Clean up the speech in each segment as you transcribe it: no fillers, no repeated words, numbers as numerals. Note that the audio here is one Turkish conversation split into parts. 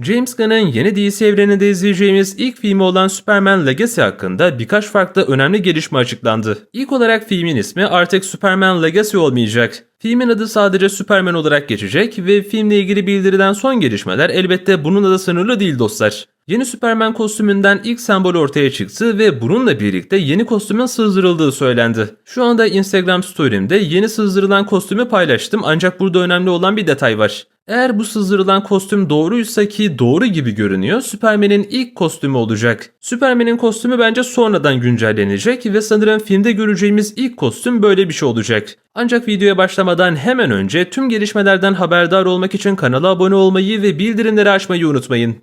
James Gunn'ın yeni DC evreninde izleyeceğimiz ilk filmi olan Superman Legacy hakkında birkaç farklı önemli gelişme açıklandı. İlk olarak filmin ismi artık Superman Legacy olmayacak. Filmin adı sadece Superman olarak geçecek ve filmle ilgili bildirilen son gelişmeler elbette bununla da sınırlı değil dostlar. Yeni Superman kostümünden ilk sembol ortaya çıktı ve bununla birlikte yeni kostümün sızdırıldığı söylendi. Şu anda Instagram story'imde yeni sızdırılan kostümü paylaştım ancak burada önemli olan bir detay var. Eğer bu sızdırılan kostüm doğruysa ki doğru gibi görünüyor, Superman'in ilk kostümü olacak. Superman'in kostümü bence sonradan güncellenecek ve sanırım filmde göreceğimiz ilk kostüm böyle bir şey olacak. Ancak videoya başlamadan hemen önce tüm gelişmelerden haberdar olmak için kanala abone olmayı ve bildirimleri açmayı unutmayın.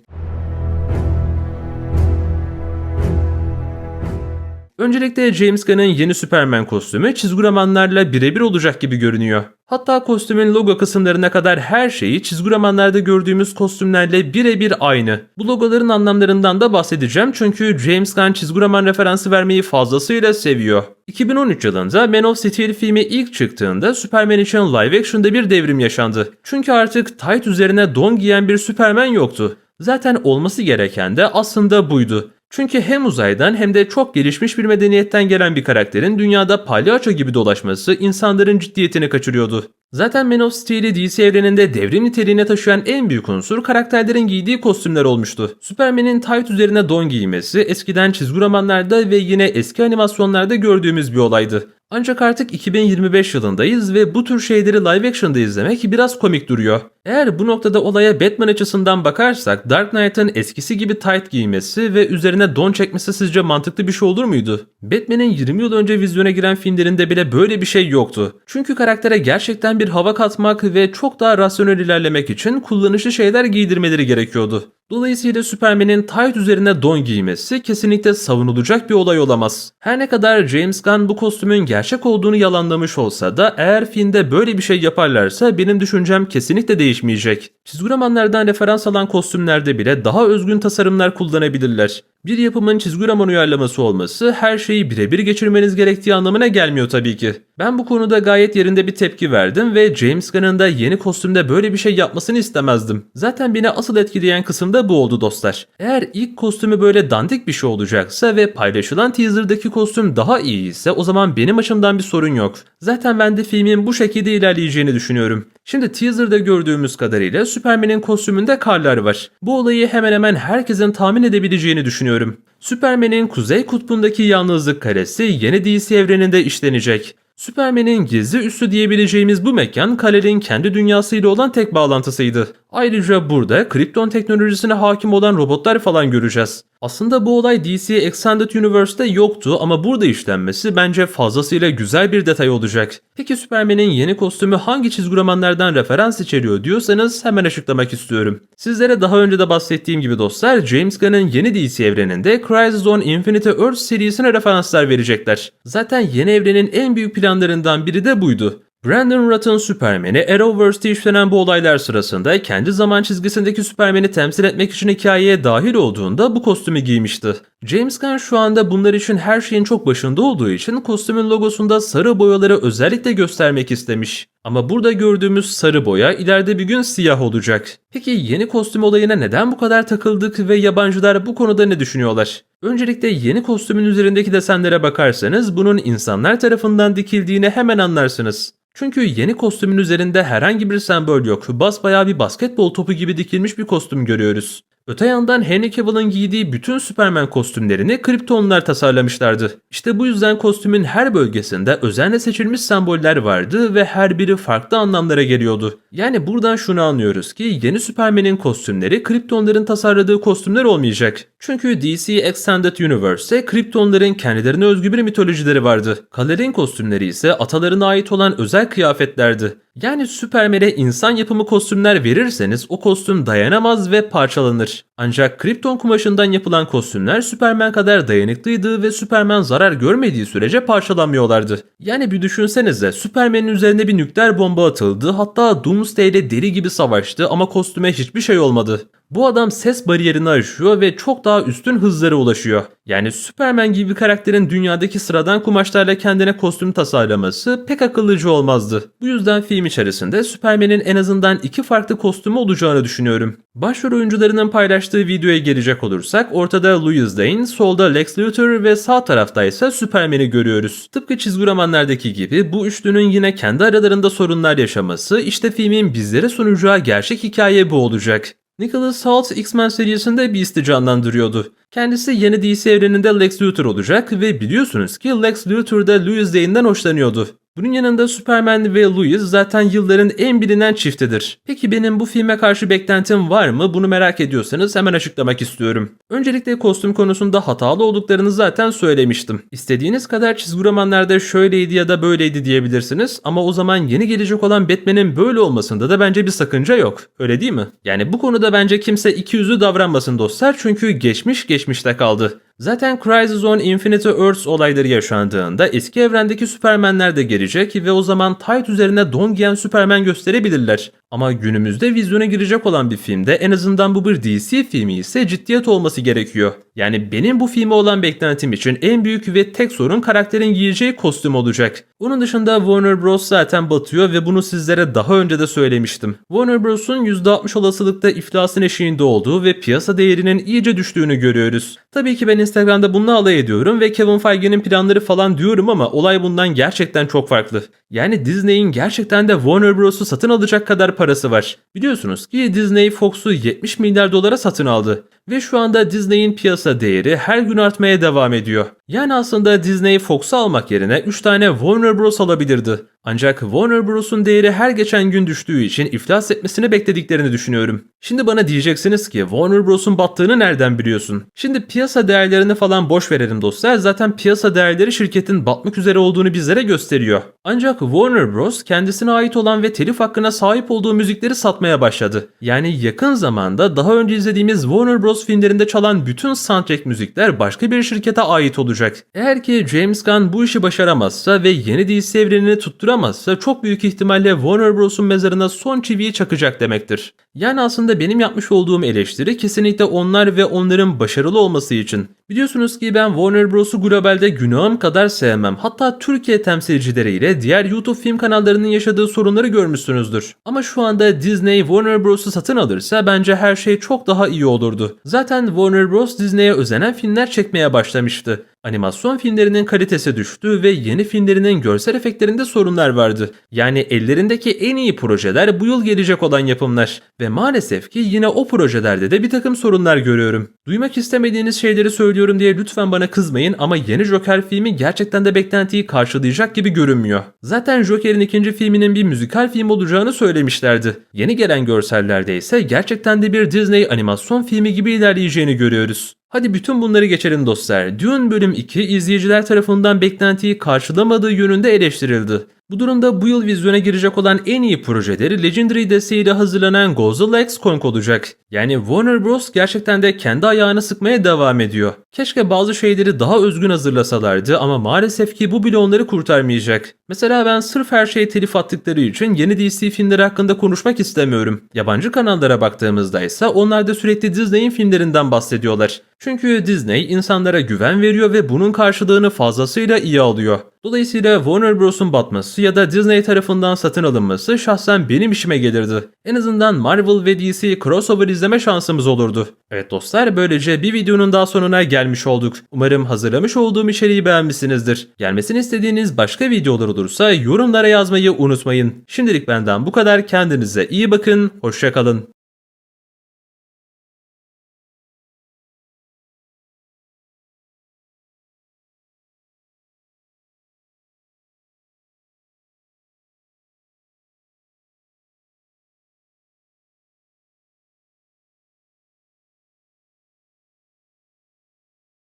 Öncelikle James Gunn'ın yeni Superman kostümü çizgi romanlarla birebir olacak gibi görünüyor. Hatta kostümün logo kısımlarına kadar her şeyi çizgi romanlarda gördüğümüz kostümlerle birebir aynı. Bu logoların anlamlarından da bahsedeceğim çünkü James Gunn çizgi roman referansı vermeyi fazlasıyla seviyor. 2013 yılında Man of Steel filmi ilk çıktığında Superman için live action'da bir devrim yaşandı. Çünkü artık tight üzerine don giyen bir Superman yoktu. Zaten olması gereken de aslında buydu. Çünkü hem uzaydan hem de çok gelişmiş bir medeniyetten gelen bir karakterin dünyada palyaço gibi dolaşması insanların ciddiyetini kaçırıyordu. Zaten Man of Steel'i DC evreninde devrim niteliğine taşıyan en büyük unsur karakterlerin giydiği kostümler olmuştu. Superman'in tight üzerine don giymesi eskiden çizgi romanlarda ve yine eski animasyonlarda gördüğümüz bir olaydı. Ancak artık 2025 yılındayız ve bu tür şeyleri live action'da izlemek biraz komik duruyor. Eğer bu noktada olaya Batman açısından bakarsak Dark Knight'ın eskisi gibi tight giymesi ve üzerine don çekmesi sizce mantıklı bir şey olur muydu? Batman'in 20 yıl önce vizyona giren filmlerinde bile böyle bir şey yoktu. Çünkü karaktere gerçekten bir hava katmak ve çok daha rasyonel ilerlemek için kullanışlı şeyler giydirmeleri gerekiyordu. Dolayısıyla Superman'in tight üzerine don giymesi kesinlikle savunulacak bir olay olamaz. Her ne kadar James Gunn bu kostümün gerçek olduğunu yalanlamış olsa da eğer filmde böyle bir şey yaparlarsa benim düşüncem kesinlikle değişmeyecek. Çizgi romanlardan referans alan kostümlerde bile daha özgün tasarımlar kullanabilirler. Bir yapımın çizgi roman uyarlaması olması her şeyi birebir geçirmeniz gerektiği anlamına gelmiyor tabii ki. Ben bu konuda gayet yerinde bir tepki verdim ve James Gunn'ın da yeni kostümde böyle bir şey yapmasını istemezdim. Zaten beni asıl etkileyen kısım da bu oldu dostlar. Eğer ilk kostümü böyle dandik bir şey olacaksa ve paylaşılan teaser'daki kostüm daha iyi ise o zaman benim açımdan bir sorun yok. Zaten ben de filmin bu şekilde ilerleyeceğini düşünüyorum. Şimdi teaser'da gördüğümüz kadarıyla Superman'in kostümünde karlar var. Bu olayı hemen hemen herkesin tahmin edebileceğini düşünüyorum. Superman'in Kuzey Kutbu'ndaki yalnızlık karesi yeni DC evreninde işlenecek. Superman'in gizli üssü diyebileceğimiz bu mekan kalenin kendi dünyasıyla olan tek bağlantısıydı. Ayrıca burada Krypton teknolojisine hakim olan robotlar falan göreceğiz. Aslında bu olay DC Extended Universe'da yoktu ama burada işlenmesi bence fazlasıyla güzel bir detay olacak. Peki Superman'in yeni kostümü hangi çizgi romanlardan referans içeriyor diyorsanız hemen açıklamak istiyorum. Sizlere daha önce de bahsettiğim gibi dostlar, James Gunn'ın yeni DC evreninde Crisis on Infinite Earth serisine referanslar verecekler. Zaten yeni evrenin en büyük planlarından biri de buydu. Brandon Routh'ın Superman'i Arrowverse'de işlenen bu olaylar sırasında kendi zaman çizgisindeki Superman'i temsil etmek için hikayeye dahil olduğunda bu kostümü giymişti. James Gunn şu anda bunlar için her şeyin çok başında olduğu için kostümün logosunda sarı boyaları özellikle göstermek istemiş. Ama burada gördüğümüz sarı boya ileride bir gün siyah olacak. Peki yeni kostüm olayına neden bu kadar takıldık ve yabancılar bu konuda ne düşünüyorlar? Öncelikle yeni kostümün üzerindeki desenlere bakarsanız bunun insanlar tarafından dikildiğini hemen anlarsınız. Çünkü yeni kostümün üzerinde herhangi bir sembol yok. Basbayağı bir basketbol topu gibi dikilmiş bir kostüm görüyoruz. Öte yandan Henry Cavill'ın giydiği bütün Superman kostümlerini Kryptonlar tasarlamışlardı. İşte bu yüzden kostümün her bölgesinde özenle seçilmiş semboller vardı ve her biri farklı anlamlara geliyordu. Yani buradan şunu anlıyoruz ki yeni Superman'in kostümleri Kryptonların tasarladığı kostümler olmayacak. Çünkü DC Extended Universe'te Kryptonların kendilerine özgü bir mitolojileri vardı. Kallerin kostümleri ise atalarına ait olan özel kıyafetlerdi. Yani Superman'e insan yapımı kostümler verirseniz o kostüm dayanamaz ve parçalanır. Ancak Krypton kumaşından yapılan kostümler Superman kadar dayanıklıydı ve Superman zarar görmediği sürece parçalanmıyorlardı. Yani bir düşünsenize, Superman'in üzerine bir nükleer bomba atıldı, hatta Doomsday ile deli gibi savaştı ama kostüme hiçbir şey olmadı. Bu adam ses bariyerini aşıyor ve çok daha üstün hızlara ulaşıyor. Yani Superman gibi bir karakterin dünyadaki sıradan kumaşlarla kendine kostüm tasarlaması pek akıllıcı olmazdı. Bu yüzden film içerisinde Superman'in en azından 2 farklı kostümü olacağını düşünüyorum. Başrol oyuncularının paylaştığı videoya gelecek olursak ortada Lois Lane, solda Lex Luthor ve sağ tarafta ise Superman'i görüyoruz. Tıpkı çizgi romanlardaki gibi bu üçlünün yine kendi aralarında sorunlar yaşaması, işte filmin bizlere sunacağı gerçek hikaye bu olacak. Nicholas Hoult X-Men serisinde Beast'i canlandırıyordu. Kendisi yeni DC evreninde Lex Luthor olacak ve biliyorsunuz ki Lex Luthor da Lois Lane'den hoşlanıyordu. Bunun yanında Superman ve Lois zaten yılların en bilinen çiftidir. Peki benim bu filme karşı beklentim var mı? Bunu merak ediyorsanız hemen açıklamak istiyorum. Öncelikle kostüm konusunda hatalı olduklarını zaten söylemiştim. İstediğiniz kadar çizgi romanlarda şöyleydi ya da böyleydi diyebilirsiniz ama o zaman yeni gelecek olan Batman'in böyle olmasında da bence bir sakınca yok. Öyle değil mi? Yani bu konuda bence kimse ikiyüzlü davranmasın dostlar çünkü geçmiş geçmişte kaldı. Zaten Crisis on Infinite Earths olayları yaşandığında eski evrendeki Superman'ler de gelecek ve o zaman tight üzerine don giyen Superman gösterebilirler. Ama günümüzde vizyona girecek olan bir filmde en azından bu bir DC filmi ise ciddiyet olması gerekiyor. Yani benim bu filme olan beklentim için en büyük ve tek sorun karakterin giyeceği kostüm olacak. Onun dışında Warner Bros zaten batıyor ve bunu sizlere daha önce de söylemiştim. Warner Bros'un %60 olasılıkta iflasın eşiğinde olduğu ve piyasa değerinin iyice düştüğünü görüyoruz. Tabii ki ben Instagram'da bununla alay ediyorum ve Kevin Feige'nin planları falan diyorum ama olay bundan gerçekten çok farklı. Yani Disney'in gerçekten de Warner Bros'u satın alacak kadar parası var. Biliyorsunuz ki Disney Fox'u 70 milyar dolara satın aldı. Ve şu anda Disney'in piyasa değeri her gün artmaya devam ediyor. Yani aslında Disney Fox'u almak yerine 3 tane Warner Bros alabilirdi. Ancak Warner Bros'un değeri her geçen gün düştüğü için iflas etmesini beklediklerini düşünüyorum. Şimdi bana diyeceksiniz ki Warner Bros'un battığını nereden biliyorsun? Şimdi piyasa değerlerini falan boş verelim dostlar. Zaten piyasa değerleri şirketin batmak üzere olduğunu bizlere gösteriyor. Ancak Warner Bros kendisine ait olan ve telif hakkına sahip olduğu müzikleri satmaya başladı. Yani yakın zamanda daha önce izlediğimiz Warner Bros filmlerinde çalan bütün soundtrack müzikler başka bir şirkete ait olacak. Eğer ki James Gunn bu işi başaramazsa ve yeni DC evrenini tutturamazsa çok büyük ihtimalle Warner Bros'un mezarına son çiviyi çakacak demektir. Yani aslında benim yapmış olduğum eleştiri kesinlikle onlar ve onların başarılı olması için. Biliyorsunuz ki ben Warner Bros'u globalde günahım kadar sevmem. Hatta Türkiye temsilcileriyle diğer YouTube film kanallarının yaşadığı sorunları görmüşsünüzdür. Ama şu anda Disney Warner Bros'u satın alırsa bence her şey çok daha iyi olurdu. Zaten Warner Bros Disney'e özenen filmler çekmeye başlamıştı. Animasyon filmlerinin kalitesi düştü ve yeni filmlerinin görsel efektlerinde sorunlar vardı. Yani ellerindeki en iyi projeler bu yıl gelecek olan yapımlar. Ve maalesef ki yine o projelerde de bir takım sorunlar görüyorum. Duymak istemediğiniz şeyleri söylüyorum diye lütfen bana kızmayın ama yeni Joker filmi gerçekten de beklentiyi karşılayacak gibi görünmüyor. Zaten Joker'in ikinci filminin bir müzikal film olacağını söylemişlerdi. Yeni gelen görsellerde ise gerçekten de bir Disney animasyon filmi gibi ilerleyeceğini görüyoruz. Hadi bütün bunları geçelim dostlar. Dune bölüm 2 izleyiciler tarafından beklentiyi karşılamadığı yönünde eleştirildi. Bu durumda bu yıl vizyona girecek olan en iyi projeleri Legendary desteğiyle hazırlanan Godzilla X Kong olacak. Yani Warner Bros gerçekten de kendi ayağını sıkmaya devam ediyor. Keşke bazı şeyleri daha özgün hazırlasalardı ama maalesef ki bu bile onları kurtarmayacak. Mesela ben sırf her şeye telif attıkları için yeni DC filmleri hakkında konuşmak istemiyorum. Yabancı kanallara baktığımızda ise onlar da sürekli Disney'in filmlerinden bahsediyorlar. Çünkü Disney insanlara güven veriyor ve bunun karşılığını fazlasıyla iyi alıyor. Dolayısıyla Warner Bros'un batması ya da Disney tarafından satın alınması şahsen benim işime gelirdi. En azından Marvel ve DC crossover izleme şansımız olurdu. Evet dostlar, böylece bir videonun daha sonuna gelmiş olduk. Umarım hazırlamış olduğum içeriği beğenmişsinizdir. Gelmesini istediğiniz başka videolar olursa yorumlara yazmayı unutmayın. Şimdilik benden bu kadar, kendinize iyi bakın, hoşça kalın.